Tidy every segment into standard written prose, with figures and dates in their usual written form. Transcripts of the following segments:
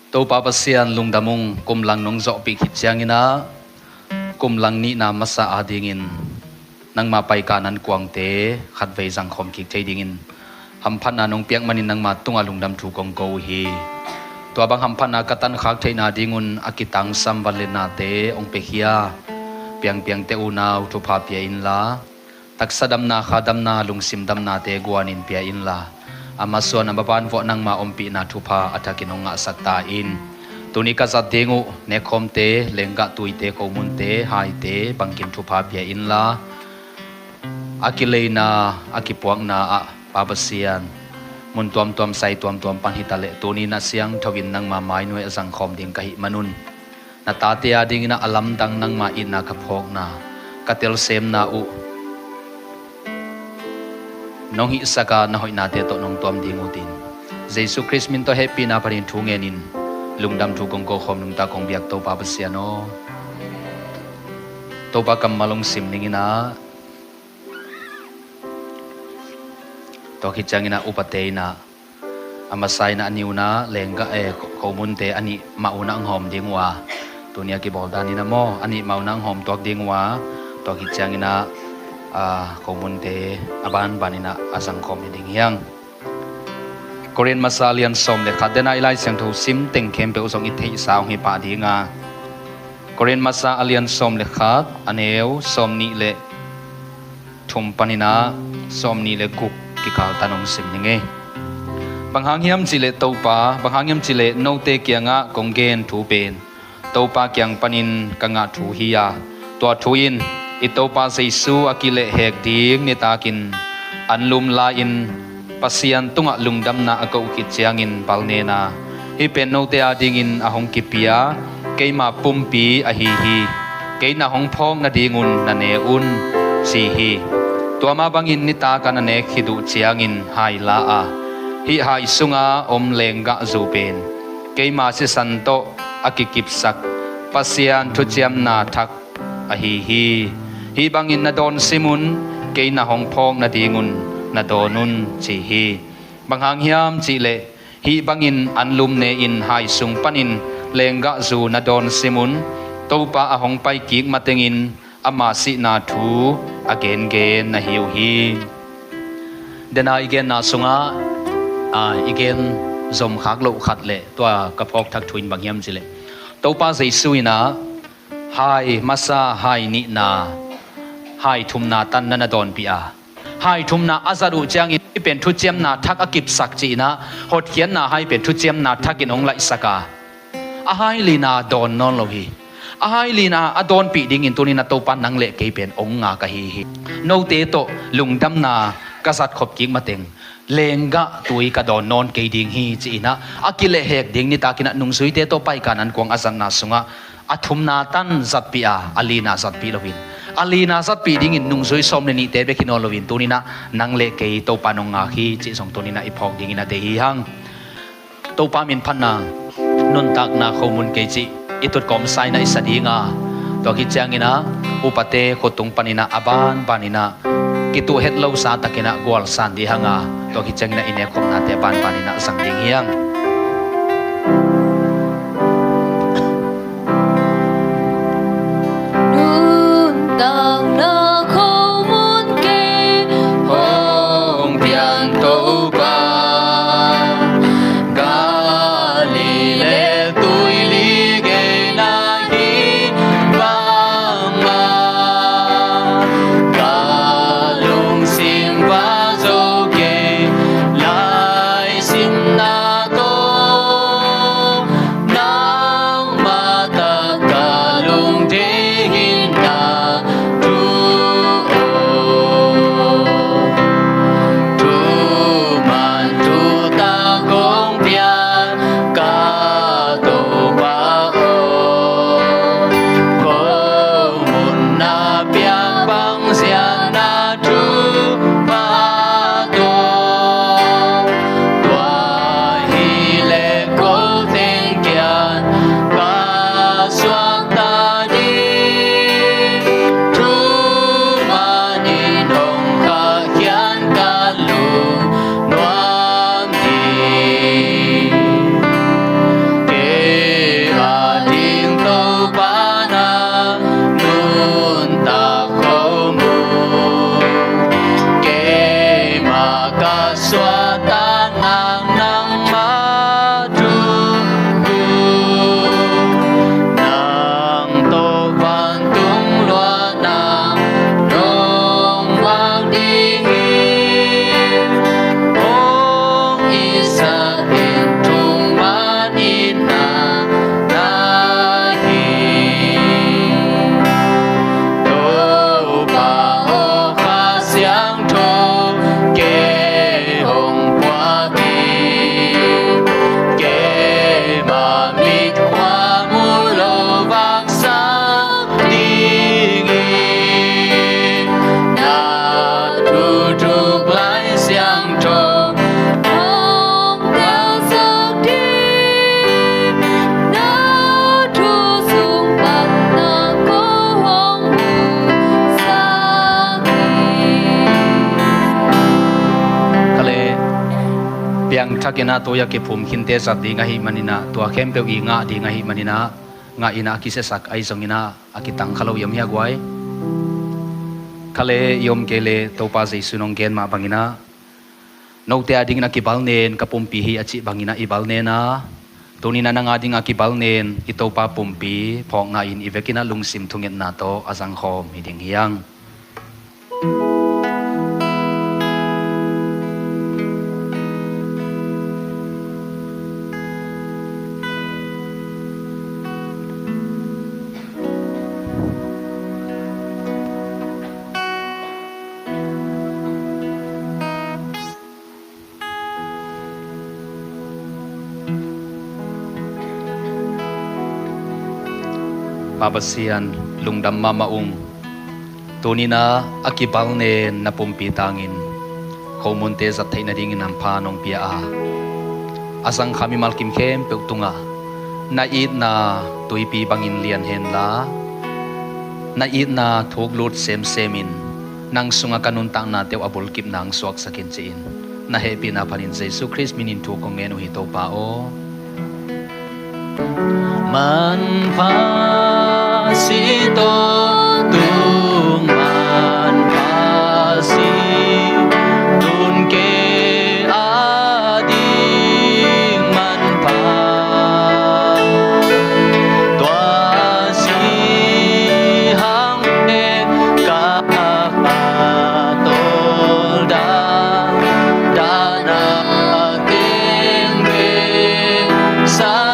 to papasian lungdamong kumlang nong zo pikit siyang ina kumlang ni na masa adingin nang mapay kanan kuang te khatvei jang khom kik thei dingin hampan na nong piang manin nang matunga lungdam thu kong ko hi to bang hampan na katan khak thei na dingun akitang sambalin na te ong pehia piang piang te unaw thu pha pia in la taksadam na khadam na lungsim dam na te guanin pia in la amason ang baban vo nang maompi na thupa atakinong nga saktain tuni ka sa dingu ne khomte lengga tuite komunte haite bangkin thupa pia in la akileina akipuang na babasian mun tuam sai tuam panhitale tuni na siang thawin nang mamai noi asang khom ding kahi manun na tate ading na alam dang nang ma in na kaphok na katel sem na u nong hi saka na hoi na te to nong tom ding utin Jesus Christ min to happy na parin thungenin lungdam thu kong ko khom nung ta kong biak to pa pasiano to pa kam malong sim ningina to kichangina upate na amasai na aniuna lenga komunte ani mauna ang hom dingwa tunia ki boldani na mo ani mauna ang hom tok dingwa to kichangina komunte aban banina asang kom ding yang Korean masalian som le khadena ilai sang thu sim teng kem pe usong ithei saung hi pa dinga Korean masa alian som le khat aneu som ni le thum panina som ni le kuk ki kal tanong sim ninge banghangiam chile topa banghangiam chile note kianga konggen thu pen topa kyang panin kanga thu hiya to thuin itopa sa isu akile hek ding ni takin anlum la in pasian tunga lungdam na ako ukit siangin palnena hipen no te adingin ahong kipia keima pumpi ahihi keina hong phong na dingun na neun sihi tuama bangin ni ta kana ne khidu chiangin hai la a hi hai sunga om lenga zupen keima si santo akikipsak pasian thuchiam na thak ahihi hi bangin na don simun kay na hong phong na dingun na donun chi hi banghang hiam chi le hi bangin anlum ne in hai sung panin lenga zu na don simun topa ahong pai kik matengin ama si na thu again gen na hiu hi dena igen na sunga igen zom khak lo khat le to kapok thak thuin banghiam chi le topa jesuina hai masa hai ni na hai thum na tan na don pia hai thum na azaru chang in pen thu chem na thak akip sak chi na hot hian na hai pen thu chem na thak in ong lai saka a hai lina don non lo hi a hai lina a don pi ding in tunina to pan nang le ke pen ong nga ka hi no te to lungdam na kasat khop ki mateng lenga tui ka don non ke ding hi chi na akile hek ding ni takina nung sui te to pai kanan kwang azan na sunga athum na tan zat pia alina zat pi lovin alina zat pi ding in nung sui som ni te be kinolowin tunina nang le ke to panong nga khi chi song tunina iphok ding ina te hi hang to pa min phan na nun tak na khomun ke chi itut kom sai na isadinga to ki changina upate khotung panina aban panina kitu het lo sa takina gwal san di hanga to ki changina ine khom na te ban panina sang ding hiang Na to thakina toya ke phum khinte sa di nga hi manina to khem pe i nga di nga hi manina nga ina ki se sak ai zongina akitang khalo yam hi agwai khale yom kele to pa jai sunong gen ma bangina no te ading na kibal nen kapumpi hi achi bangina ibal nena tunina na nga ding akibal nen ito pa pumpi phok nga in ivekina lungsim thungin na to azang khom hiding hiyang babasian lungdam mamaung tunina akibal nen na pumpi tangin komunte sa thay na dingin ang panong pia asang kami malkim kem peutunga nait na tuipi bangin lian hen la nait na thuglut sem semin nang sunga kanuntang na tew abulkip nang suak sa kinsiin na happy na panin Jesus Christ minin tu kong ngeno hito pao man pasito tung man pasi tun ke ading man pa tua si hang e ka patol da na ting sa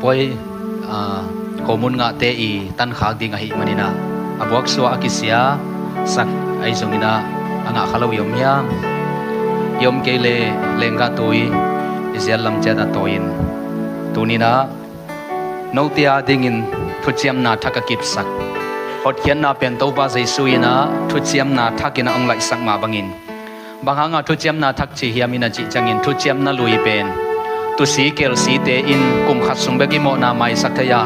poi komun nga te I tan khak ding hi manina abuak so akisia sak ai zongina anga khalo yom yang yom kele lenga tui izel lam chada toin tunina notia dingin thuchiam na thakakip sak hot khian na pen to ba jesuina thuchiam na thakina anglai sak ma bangin banganga thuchiam na thak chi hiamina chi changin thuchiam na lui pen tu si kel si te in kum khat sung begi mo na mai sakthaya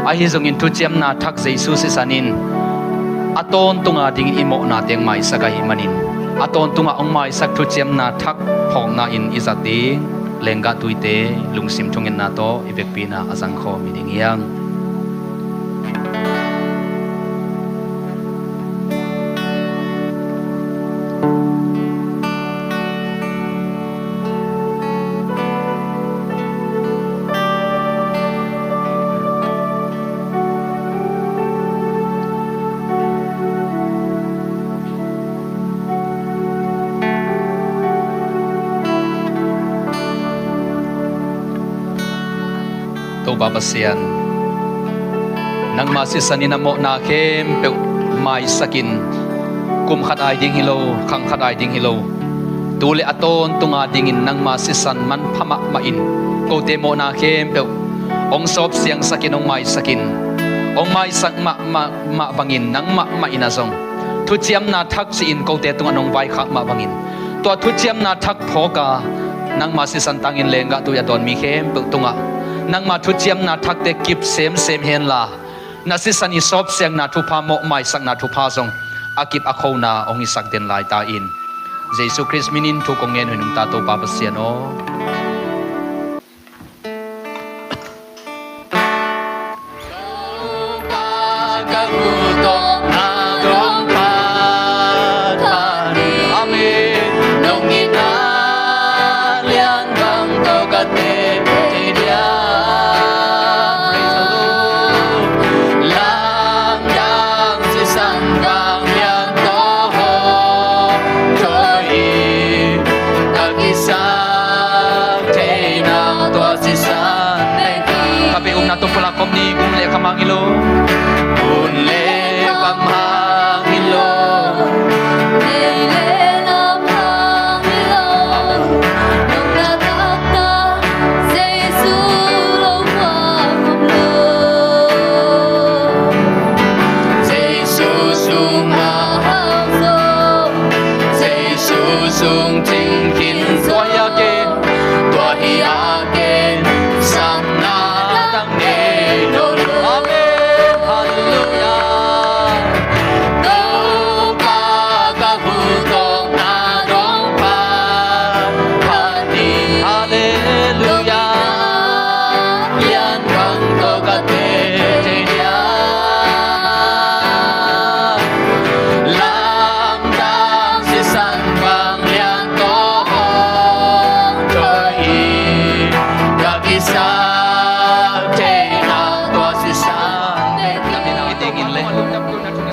a hi zong in tu chem na thak jesu se sanin aton tunga ding imo na teng mai saka hi manin aton tunga ong mai sak tu chem na thak phong na in izati lenga tuite lungsim thungin na to ibek pina asang kho mi ding yang babasian nang masisanin mo na kem pe mai sakin kum khat ai ding hilo khang khat ai ding hilo tule aton tunga dingin nang ma sisan man phama ma in ko te mo na khem pe ong sop siang sakin ong mai sak ma bangin nang ma inazong thu chiam na thak si in ko te tunga nong vai khak ma bangin to thu chiam na thak phoka nang ma sisan tangin lenga tu ya don mi khem pe tunga nang ma thu chiam na thak te kip sem hen la na sisan i sop siang na thu pha mo mai sak na thu pha zong akip akhona ong isak den lai ta in Jesus Christ minin thu kong ngen hunung ta to pa pasiano kom ni bunle kamangilo bunle kamangilo Lele namangilo nong natakta Jesus lo wamlo Jesus umahso Jesus tingkin soyake tohiake samna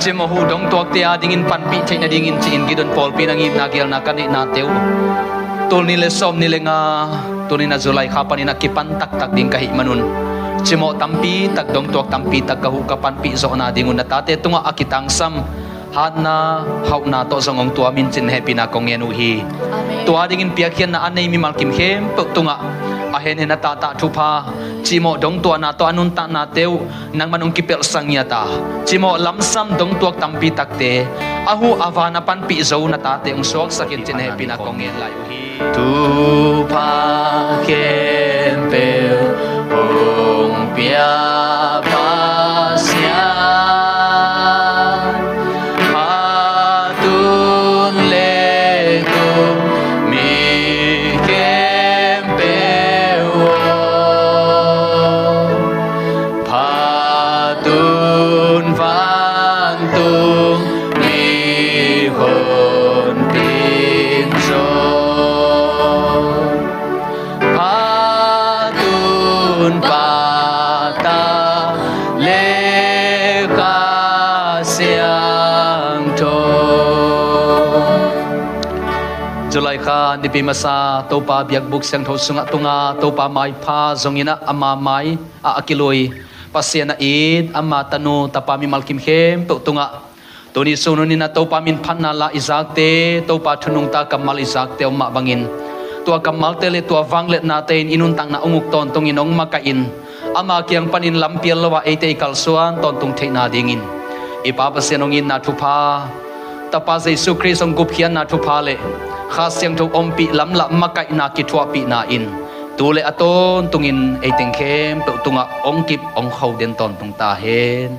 Cimo hu dong tuak tia dingin panpi cai na dingin cin gidon pol pinangin nagil na kani na teu tul nile som nile nga tunin na Zulay kapan ina kipan tak ding kahi manun cimo tampi tak dong tuak tampi tak kahu kapan pi zo na dingun na tate tunga akitang sam had na hau na to zongong tua min cin happy na kong yenuhi tua dingin piakhian na anay mi malkim hem tunga ahen na tata thupa cimo dong tua na to anun ta na teu nang manung kipel sangyata cimo lamsam dong tuak tampi takte ahu avana panpi zo na tate ung suak sakit cin happy na kong yen layu hi tu pa kempel ong pia pasya hatun leko mi Zulay ka di pimasa topa biag buk siang tho sunga tunga topa mai pa zongina ama mai a akiloy pasya na id ama tanu tapami malkim hem tunga tuni sununi na topa min panna la izakte topa thunung ta kamal izakte umma bangin tua kamal tele tua wanglet na ten inun tang na unguk ton tungin ong makain ama kiang panin lampial lawa ete kalsuan ton tung theina dingin ipapasya nongin na thupa tapa Jesu Christ ong guphian na thupa le khasiang thuk ompi lamla makai na kitwa pi na in tule aton tungin eiting khem tunga ongkip ong khau den ton tung ta hen